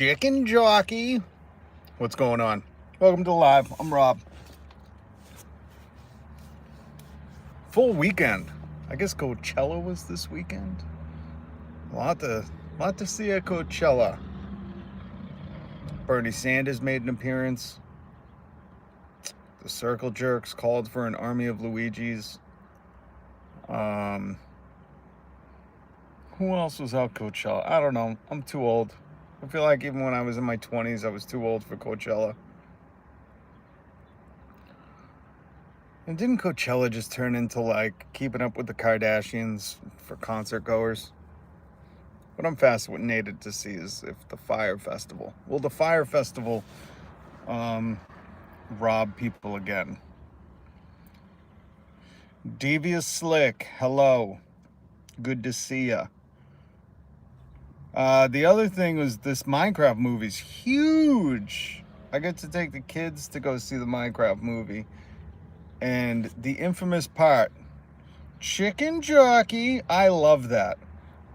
Chicken Jockey. What's going on? Welcome to Live. I'm Rob. Full weekend. I guess Coachella was this weekend. A lot to see at Coachella. Bernie Sanders made an appearance. The Circle Jerks called for an army of Luigis. Who else was out Coachella? I don't know. I'm too old. I feel like even when I was in my 20s, I was too old for Coachella. And didn't Coachella just turn into like Keeping Up with the Kardashians for concert goers? What I'm fascinated to see is if the Fire Festival. Will the Fire Festival rob people again? Devious Slick, hello. Good to see ya. The other thing was this Minecraft movie's huge. I get to take the kids to go see the Minecraft movie. And the infamous part, Chicken Jockey, I love that.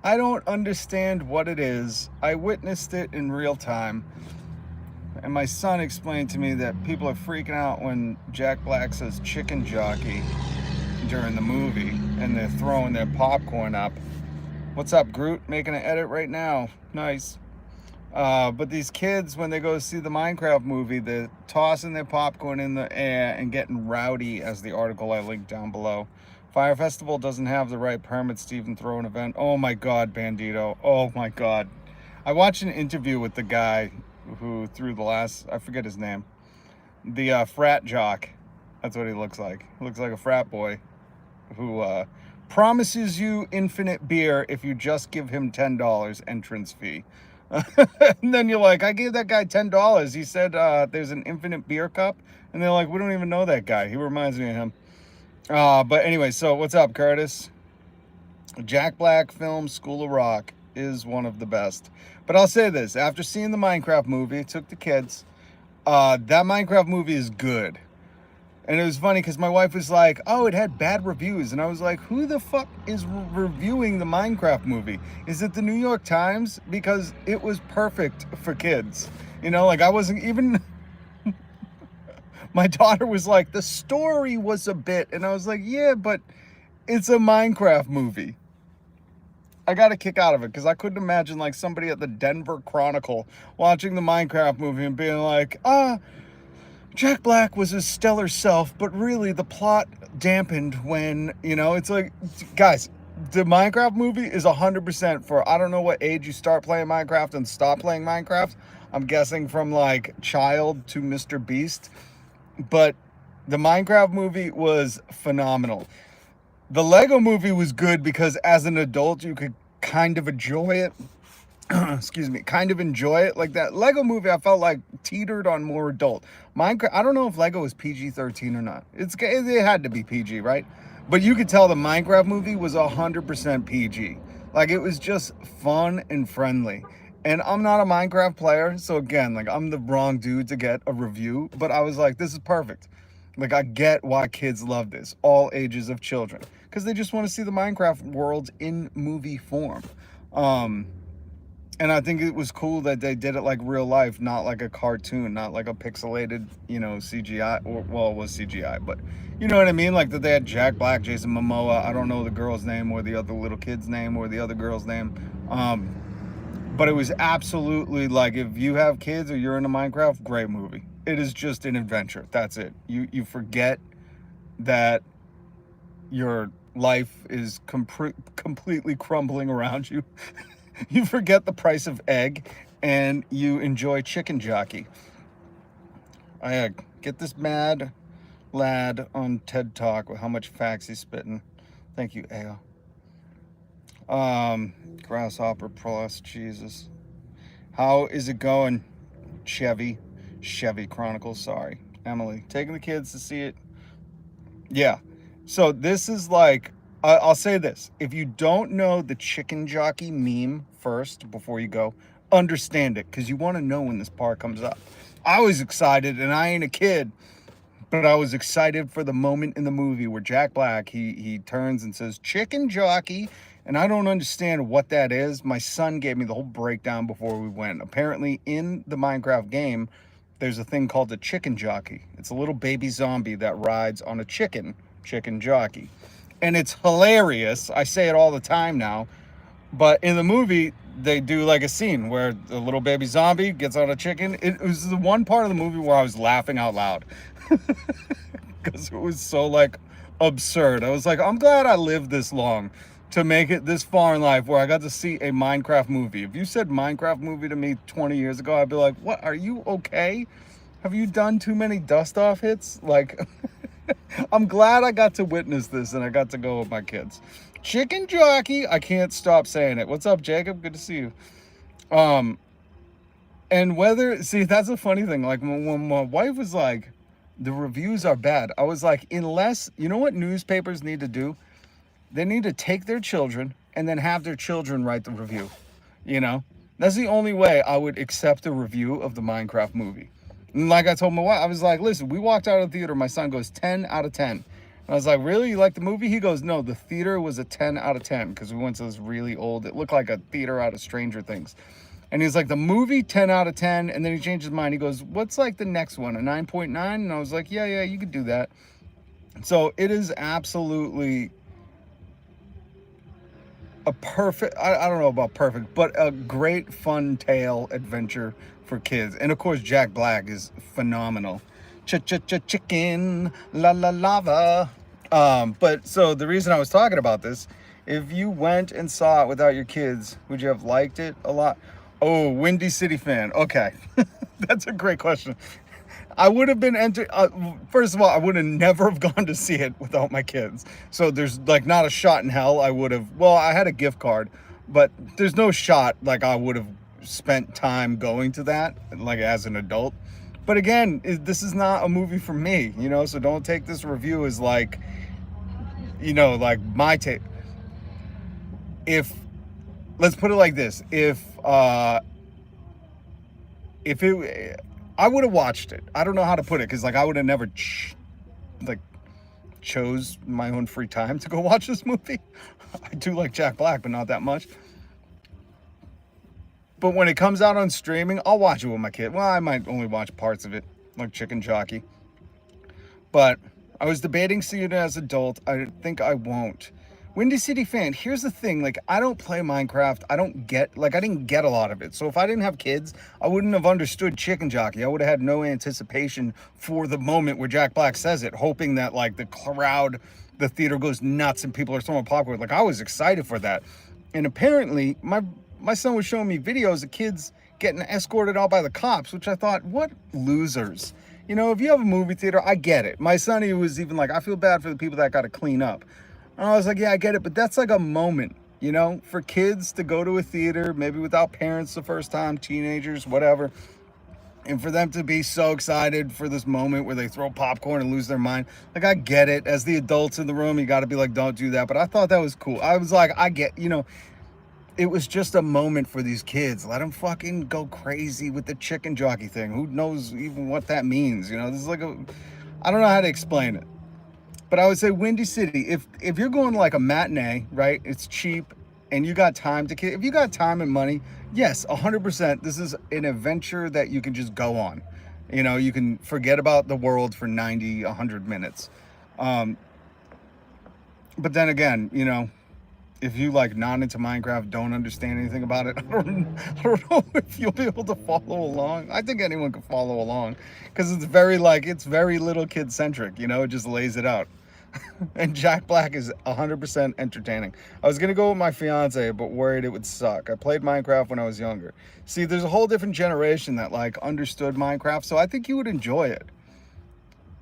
I don't understand what it is. I witnessed it in real time. And my son explained to me that people are freaking out when Jack Black says Chicken Jockey during the movie. And they're throwing their popcorn up. What's up, Groot? Making an edit right now. Nice. But these kids, when they go see the Minecraft movie, they're tossing their popcorn in the air and getting rowdy, as the article I linked down below. Fire Festival doesn't have the right permits to even throw an event. Oh my God, Bandito. Oh my God. I watched an interview with the guy who threw the last, I forget his name, the frat jock. That's what he looks like. He looks like a frat boy who promises you infinite beer if you just give him $10 entrance fee. And then you're like, I gave that guy $10. He said there's an infinite beer cup. And they're like, we don't even know that guy. He reminds me of him. But anyway, so what's up, Curtis? Jack Black film School of Rock is one of the best. But I'll say this. After seeing the Minecraft movie, took the kids. That Minecraft movie is good. And it was funny because my wife was like, oh, it had bad reviews. And I was like, who the fuck is reviewing the Minecraft movie? Is it the New York Times? Because it was perfect for kids. You know, like I wasn't even... My daughter was like, the story was a bit. And I was like, yeah, but it's a Minecraft movie. I got a kick out of it because I couldn't imagine like somebody at the Denver Chronicle watching the Minecraft movie and being like, Jack Black was his stellar self, but really the plot dampened when, you know, it's like, guys, the Minecraft movie is 100% for, I don't know what age you start playing Minecraft and stop playing Minecraft. I'm guessing from like child to Mr. Beast. But the Minecraft movie was phenomenal. The Lego movie was good because as an adult, you could kind of enjoy it. Excuse me, kind of enjoy it. Like that Lego movie, I felt like teetered on more adult. Minecraft, I don't know if Lego is PG-13 or not. It had to be PG, right? But you could tell the Minecraft movie was 100% PG. Like it was just fun and friendly. And I'm not a Minecraft player, so again, like I'm the wrong dude to get a review. But I was like, this is perfect. Like I get why kids love this, all ages of children, because they just want to see the Minecraft world in movie form. And I think it was cool that they did it like real life, not like a cartoon, not like a pixelated, you know, CGI. Or, well, it was CGI, but you know what I mean? Like that they had Jack Black, Jason Momoa. I don't know the girl's name or the other little kid's name or the other girl's name. But it was absolutely like, if you have kids or you're into Minecraft, great movie. It is just an adventure. That's it. You forget that your life is completely crumbling around you. You forget the price of egg and you enjoy Chicken Jockey. I get this mad lad on TED Talk with how much facts he's spitting. Thank you, Ao. Grasshopper Plus, Jesus. How is it going, Chevy Chronicles? Sorry, Emily. Taking the kids to see it. Yeah. So this is like, I'll say this. If you don't know the Chicken Jockey meme first before you go, understand it, because you want to know when this part comes up. I was excited, and I ain't a kid, But I was excited for the moment in the movie where Jack Black, he turns and says, "Chicken Jockey." And I don't understand what that is. My son gave me the whole breakdown before we went. Apparently, in the Minecraft game, there's a thing called a chicken jockey. It's a little baby zombie that rides on a chicken jockey. And it's hilarious. I say it all the time now. But in the movie, they do like a scene where the little baby zombie gets on a chicken. It was the one part of the movie where I was laughing out loud because it was so like absurd. I was like, I'm glad I lived this long to make it this far in life where I got to see a Minecraft movie. If you said Minecraft movie to me 20 years ago, I'd be like, what, are you okay? Have you done too many dust off hits? Like, I'm glad I got to witness this and I got to go with my kids. Chicken Jockey, I can't stop saying it. What's up, Jacob? Good to see you. And whether, see, that's a funny thing. Like when my wife was like, the reviews are bad, I was like, unless, you know what newspapers need to do? They need to take their children and then have their children write the review. You know, that's the only way I would accept a review of the Minecraft movie. And like I told my wife, I was like, listen, we walked out of the theater. My son goes 10 out of 10. And I was like, really? You like the movie? He goes, no, the theater was a 10 out of 10 because we went to this really old, it looked like a theater out of Stranger Things. And he's like, the movie, 10 out of 10. And then he changed his mind. He goes, what's like the next one, a 9.9? And I was like, yeah, you could do that. So it is absolutely a perfect, I don't know about perfect, but a great fun tale adventure for kids. And of course, Jack Black is phenomenal. Chicken, la la lava. But so the reason I was talking about this, if you went and saw it without your kids, would you have liked it a lot? Oh, Windy City fan. Okay. That's a great question. I would have been first of all, I would have never have gone to see it without my kids. So there's like not a shot in hell I would have, well, I had a gift card, but there's no shot like I would have spent time going to that like as an adult. But again, this is not a movie for me, you know, so don't take this review as like, you know, like my take. Let's put it like this, if it, I would have watched it. I don't know how to put it, because like I would have never chose my own free time to go watch this movie. I do like Jack Black, but not that much. But when it comes out on streaming, I'll watch it with my kid. Well, I might only watch parts of it, like Chicken Jockey. But I was debating seeing it as an adult. I think I won't. Windy City fan, here's the thing, like I don't play Minecraft. I didn't get a lot of it. So if I didn't have kids, I wouldn't have understood Chicken Jockey. I would have had no anticipation for the moment where Jack Black says it, hoping that like the crowd, the theater goes nuts and people are throwing popcorn. Like I was excited for that. And apparently my son was showing me videos of kids getting escorted out by the cops, which I thought, what losers. You know, if you have a movie theater, I get it. My son, he was even like, I feel bad for the people that got to clean up. And I was like, yeah, I get it. But that's like a moment, you know, for kids to go to a theater, maybe without parents the first time, teenagers, whatever. And for them to be so excited for this moment where they throw popcorn and lose their mind. Like, I get it. As the adults in the room, you got to be like, don't do that. But I thought that was cool. I was like, I get, you know, it was just a moment for these kids. Let them fucking go crazy with the chicken jockey thing. Who knows even what that means? You know, this is like I don't know how to explain it. But I would say Windy City, if you're going to like a matinee, right? It's cheap and you got time to, if you got time and money, yes, 100%. This is an adventure that you can just go on. You know, you can forget about the world for 90, 100 minutes. But then again, you know, if you like not into Minecraft, don't understand anything about it, I don't know if you'll be able to follow along. I think anyone can follow along because it's very little kid centric, you know, it just lays it out. And Jack Black is 100% entertaining. I was going to go with my fiance, but worried it would suck. I played Minecraft when I was younger. See, there's a whole different generation that like understood Minecraft, so I think you would enjoy it.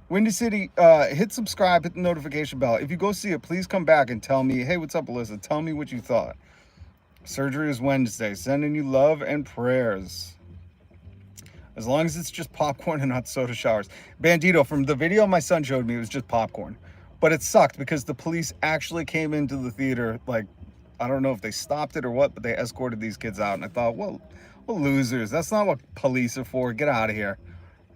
Windy City, hit subscribe, hit the notification bell. If you go see it, please come back and tell me, hey, what's up, Alyssa? Tell me what you thought. Surgery is Wednesday. Sending you love and prayers. As long as it's just popcorn and not soda showers. Bandito, from the video my son showed me, it was just popcorn. But it sucked because the police actually came into the theater. Like, I don't know if they stopped it or what, but they escorted these kids out. And I thought, well losers. That's not what police are for. Get out of here.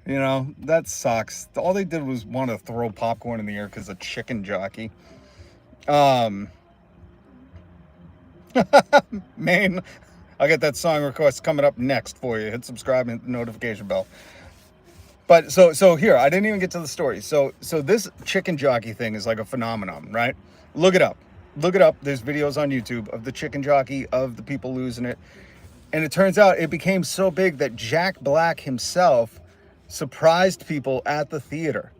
You know, that sucks. All they did was want to throw popcorn in the air because of chicken jockey. Um, Main, I'll get that song request coming up next for you. Hit subscribe and hit the notification bell. But so here, I didn't even get to the story. So this chicken jockey thing is like a phenomenon, right? Look it up. Look it up. There's videos on YouTube of the chicken jockey, of the people losing it. And it turns out it became so big that Jack Black himself surprised people at the theater.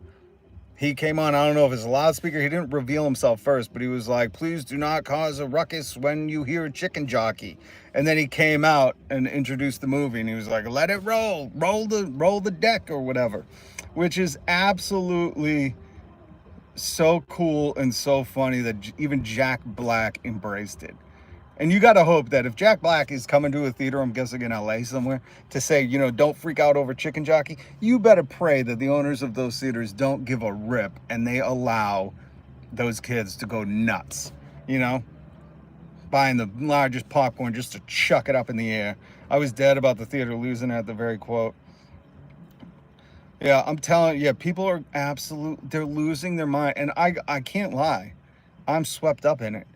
He came on, I don't know if it's a loudspeaker, he didn't reveal himself first, but he was like, please do not cause a ruckus when you hear chicken jockey. And then he came out and introduced the movie, and he was like, let it roll the deck or whatever, which is absolutely so cool and so funny that even Jack Black embraced it. And you got to hope that if Jack Black is coming to a theater, I'm guessing in LA somewhere, to say, you know, don't freak out over chicken jockey, you better pray that the owners of those theaters don't give a rip and they allow those kids to go nuts, you know, buying the largest popcorn just to chuck it up in the air. I was dead about the theater losing at the very quote. Yeah, I'm telling you, people are they're losing their mind. And I can't lie, I'm swept up in it.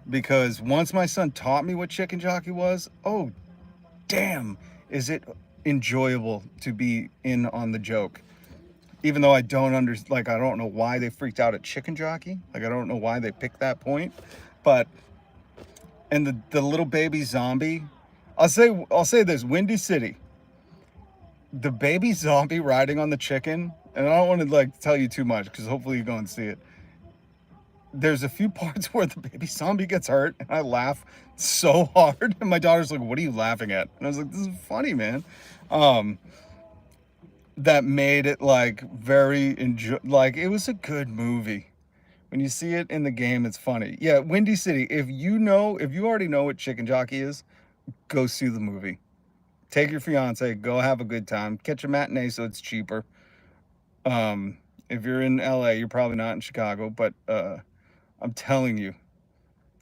Because once my son taught me what chicken jockey was, oh, damn, is it enjoyable to be in on the joke. Even though I don't I don't know why they freaked out at chicken jockey. Like, I don't know why they picked that point. But, and the little baby zombie, I'll say this, Windy City, the baby zombie riding on the chicken, and I don't want to like tell you too much because hopefully you go and see it. There's a few parts where the baby zombie gets hurt, and I laugh so hard. And my daughter's like, what are you laughing at? And I was like, this is funny, man. That made it like like it was a good movie. When you see it in the game, it's funny. Yeah, Windy City, if you already know what chicken jockey is, go see the movie. Take your fiance, go have a good time. Catch a matinee so it's cheaper. If you're in LA, you're probably not in Chicago, but I'm telling you,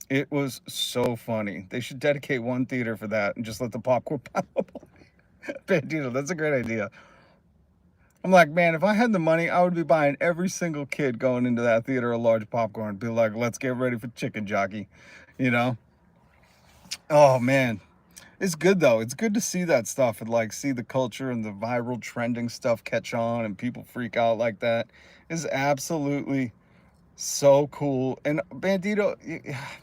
it was so funny. They should dedicate one theater for that and just let the popcorn pop up. Bandito, that's a great idea. I'm like, man, if I had the money, I would be buying every single kid going into that theater a large popcorn. Be like, let's get ready for chicken jockey, you know? Oh, man. It's good, though. It's good to see that stuff and, like, see the culture and the viral trending stuff catch on and people freak out like that. It's absolutely so cool. And Bandito,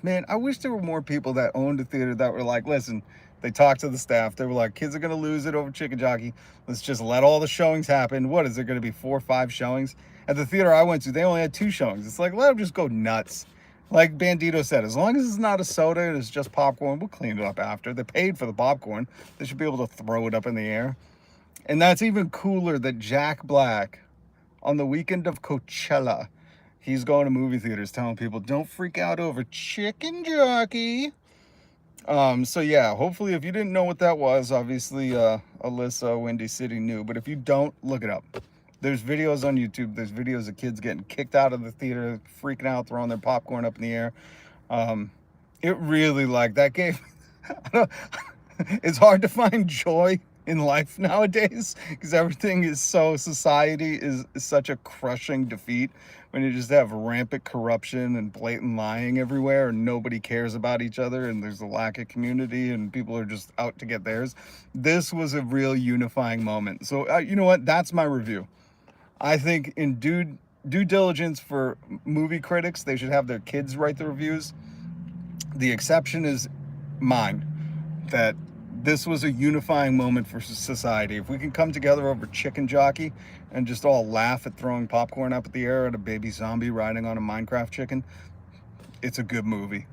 man, I wish there were more people that owned a theater that were like, listen, they talked to the staff. They were like, kids are going to lose it over chicken jockey. Let's just let all the showings happen. What is there going to be 4 or 5 showings? At the theater I went to, they only had 2 showings. It's like, let them just go nuts. Like Bandito said, as long as it's not a soda and it's just popcorn, we'll clean it up after. They paid for the popcorn. They should be able to throw it up in the air. And that's even cooler that Jack Black, on the weekend of Coachella, he's going to movie theaters telling people, don't freak out over chicken jockey. So yeah, hopefully if you didn't know what that was, obviously Alyssa, Windy City knew, but if you don't, look it up. There's videos on YouTube. There's videos of kids getting kicked out of the theater, freaking out, throwing their popcorn up in the air. It really, like, that gave, it's hard to find joy in life nowadays because everything is society is such a crushing defeat when you just have rampant corruption and blatant lying everywhere and nobody cares about each other and there's a lack of community and people are just out to get theirs. This was a real unifying moment. So you know what? That's my review. I think in due diligence for movie critics, they should have their kids write the reviews. The exception is mine, that this was a unifying moment for society. If we can come together over chicken jockey and just all laugh at throwing popcorn up at the air at a baby zombie riding on a Minecraft chicken, it's a good movie.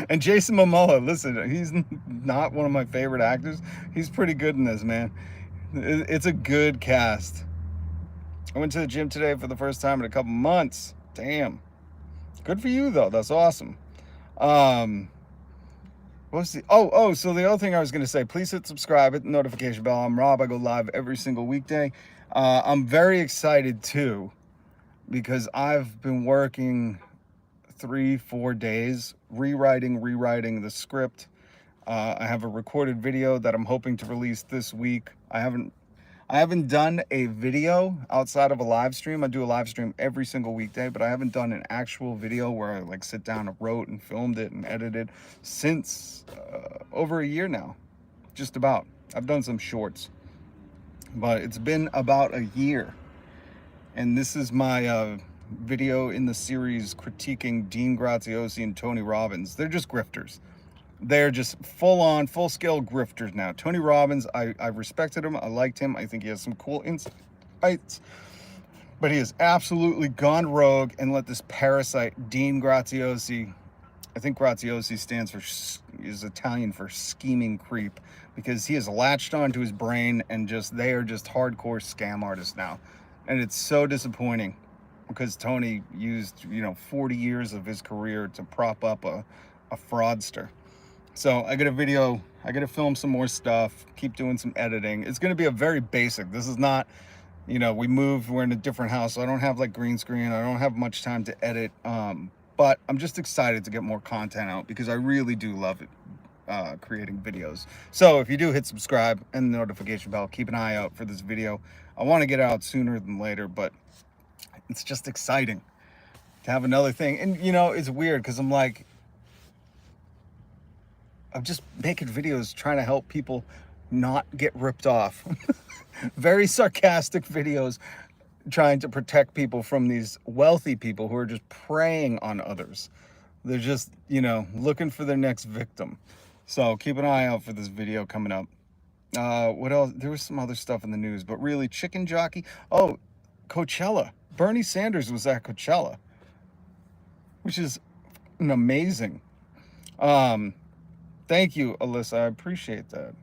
And Jason Momoa, listen, he's not one of my favorite actors. He's pretty good in this, man. It's a good cast. I went to the gym today for the first time in a couple months. Damn. Good for you, though. That's awesome. What's the so the other thing I was going to say, please hit subscribe, hit the notification bell. I'm Rob. I go live every single weekday. I'm very excited too because I've been working 3-4 days rewriting the script. I have a recorded video that I'm hoping to release this week. I haven't done a video outside of a live stream. I do a live stream every single weekday, but I haven't done an actual video where I like sit down and wrote and filmed it and edited since over a year now, just about. I've done some shorts, but it's been about a year. And this is my video in the series critiquing Dean Graziosi and Tony Robbins. They're just grifters. They're just full-on, full-scale grifters now. Tony Robbins, I respected him. I liked him. I think he has some cool insights. But he has absolutely gone rogue and let this parasite, Dean Graziosi, I think Graziosi stands for, is Italian for scheming creep, because he has latched onto his brain and they are just hardcore scam artists now. And it's so disappointing because Tony used, 40 years of his career to prop up a fraudster. So I got a video, I got to film some more stuff, keep doing some editing. It's going to be a very basic. This is not, we moved, we're in a different house. So I don't have like green screen. I don't have much time to edit. But I'm just excited to get more content out because I really do love it, creating videos. So if you do hit subscribe and the notification bell, keep an eye out for this video. I want to get out sooner than later, but it's just exciting to have another thing. And it's weird because I'm just making videos trying to help people not get ripped off. Very sarcastic videos trying to protect people from these wealthy people who are just preying on others. They're just, looking for their next victim. So keep an eye out for this video coming up. What else? There was some other stuff in the news, but really, Chicken Jockey. Oh, Coachella. Bernie Sanders was at Coachella, which is an amazing. Thank you, Alyssa. I appreciate that.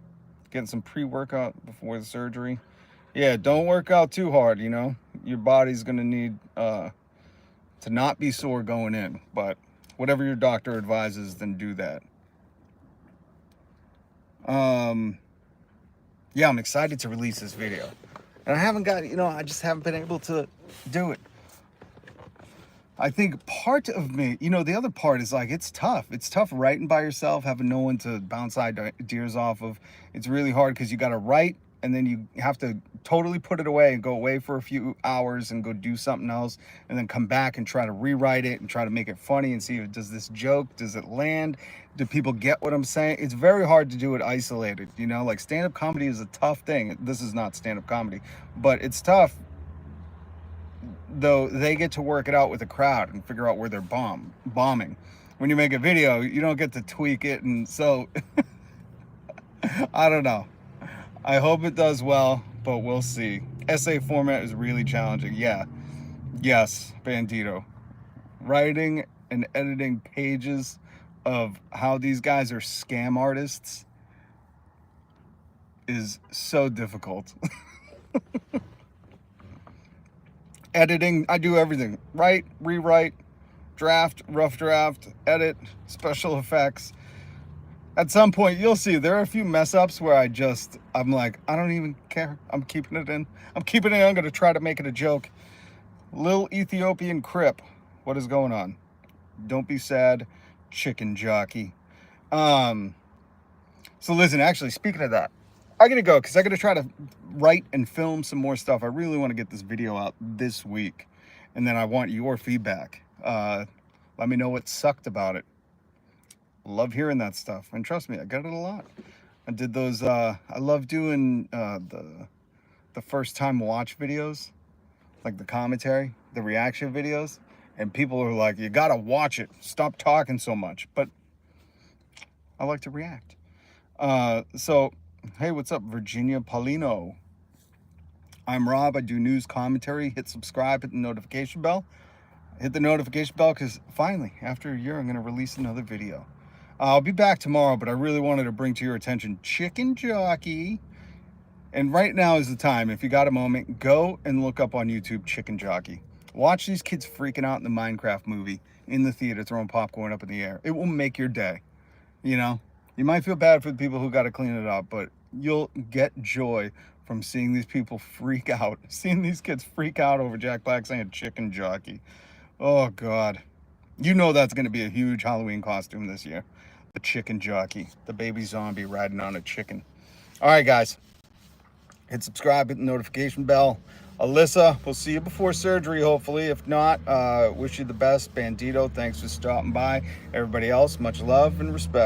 Getting some pre-workout before the surgery. Yeah, don't work out too hard, Your body's going to need to not be sore going in. But whatever your doctor advises, then do that. Yeah, I'm excited to release this video. And I haven't got, I just haven't been able to do it. I think part of me, the other part is like, it's tough. It's tough writing by yourself, having no one to bounce ideas off of. It's really hard because you got to write and then you have to totally put it away and go away for a few hours and go do something else and then come back and try to rewrite it and try to make it funny and see, does this joke, does it land? Do people get what I'm saying? It's very hard to do it isolated, like stand-up comedy is a tough thing. This is not stand-up comedy, but it's tough. Though they get to work it out with the crowd and figure out where they're bombing. When you make a video, you don't get to tweak it, and so I don't know. I hope it does well, but we'll see. Essay format is really challenging. Yeah, yes, Bandito. Writing and editing pages of how these guys are scam artists is so difficult. Editing, I do everything. Write, rewrite, draft, rough draft, edit, special effects. At some point, you'll see there are a few mess ups where I'm like, I don't even care. I'm keeping it in. I'm going to try to make it a joke. Lil Ethiopian Crip. What is going on? Don't be sad, Chicken Jockey. So listen, actually, speaking of that, I gotta go because I gotta try to write and film some more stuff. I really want to get this video out this week, and then I want your feedback. Let me know what sucked about it. Love hearing that stuff, and trust me, I got it a lot. I did those. I love doing the first time watch videos, like the commentary, the reaction videos, and people are like, "You gotta watch it. Stop talking so much." But I like to react. So. Hey, what's up, Virginia Paulino? I'm Rob. I do news commentary. Hit subscribe, hit the notification bell. Hit the notification bell because finally, after a year, I'm going to release another video. I'll be back tomorrow, but I really wanted to bring to your attention Chicken Jockey. And right now is the time. If you got a moment, go and look up on YouTube Chicken Jockey. Watch these kids freaking out in the Minecraft movie in the theater, throwing popcorn up in the air. It will make your day, You might feel bad for the people who got to clean it up, but you'll get joy from seeing these people freak out, seeing these kids freak out over Jack Black saying Chicken Jockey. Oh, God. That's going to be a huge Halloween costume this year. The Chicken Jockey, the baby zombie riding on a chicken. All right, guys. Hit subscribe, hit the notification bell. Alyssa, we'll see you before surgery, hopefully. If not, wish you the best. Bandito, thanks for stopping by. Everybody else, much love and respect.